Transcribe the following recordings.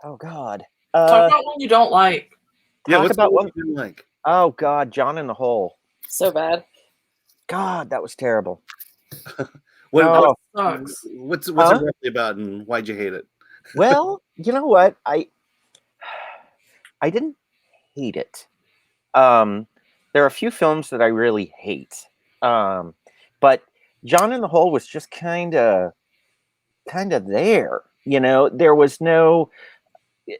Oh God. Talk about one you don't like. Yeah, Talk about one you didn't like. Oh God, John in the Hole. So bad. God, that was terrible. What Sucks. what's it roughly about, and why'd you hate it? Well, you know what? I didn't hate it. There are a few films that I really hate. But John in the Hole was just kind of there. You know, there was no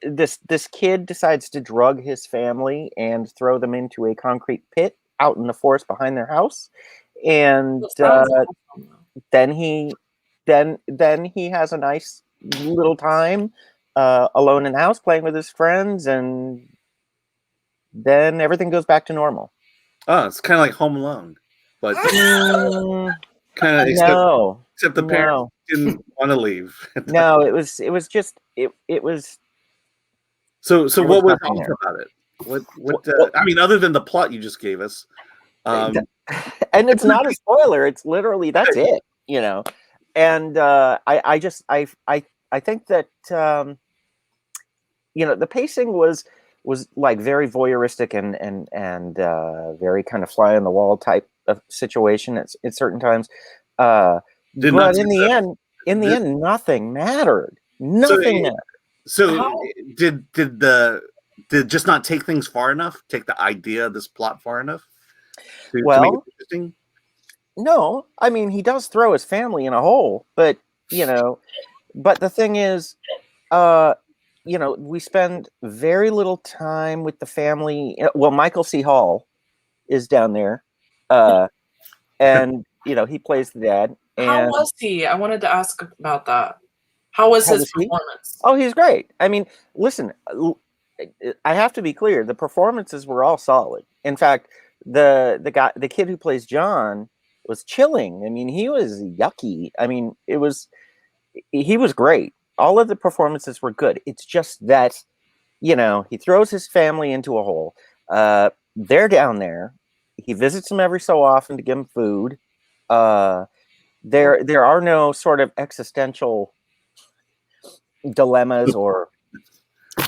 this kid decides to drug his family and throw them into a concrete pit out in the forest behind their house, and then he has a nice little time alone in the house playing with his friends, and then everything goes back to normal. Oh, it's kind of like Home Alone, but kind of except the parents didn't want to leave. No, it was just it was. So what was off about it? What I mean, other than the plot you just gave us, and it's not a spoiler. It's literally that's it, you know. And I think that you know, the pacing was like very voyeuristic and very kind of fly on the wall type of situation at certain times. But in the end, nothing mattered. Nothing mattered. So did just not take things far enough? Take the idea of this plot far enough to make it interesting? No, I mean, he does throw his family in a hole, but you know, but the thing is, you know, we spend very little time with the family. Well, Michael C. Hall is down there, and you know, he plays the dad. And how was he? I wanted to ask about that. How was his performance? Oh, he's great. I mean, listen, I have to be clear. The performances were all solid. In fact, the kid who plays John was chilling. I mean, he was yucky. I mean, he was great. All of the performances were good. It's just that, you know, he throws his family into a hole. They're down there. He visits them every so often to give them food. There are no sort of existential dilemmas or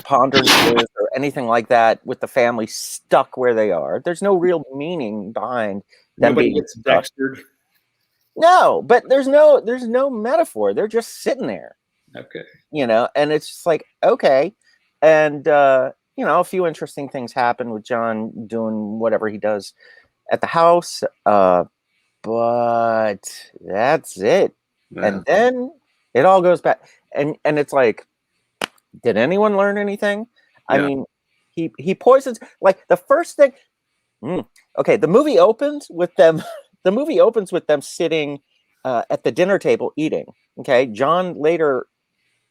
ponderances or anything like that with the family stuck where they are. There's no real meaning behind them. Nobody gets Dextered. No, but there's no metaphor. They're just sitting there. Okay. You know, and it's just like, okay. And you know, a few interesting things happen with John doing whatever he does at the house. But that's it. Yeah. And then it all goes back. And it's like, did anyone learn anything? Yeah. I mean, he poisons, like the first thing. Okay, the movie opens with them. The movie opens with them sitting at the dinner table eating. Okay, John later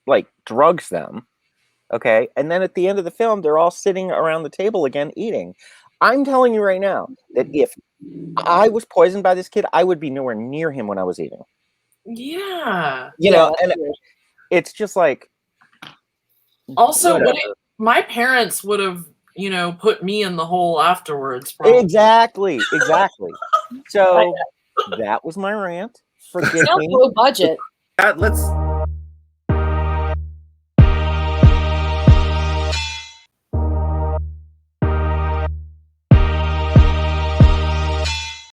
like drugs them. Okay, and then at the end of the film, they're all sitting around the table again eating. I'm telling you right now that if I was poisoned by this kid, I would be nowhere near him when I was eating. Yeah, you know, and it's just like. Also, my parents would have, you know, put me in the hole afterwards. Probably. Exactly. So that was my rant. Forgive me. Low budget. Let's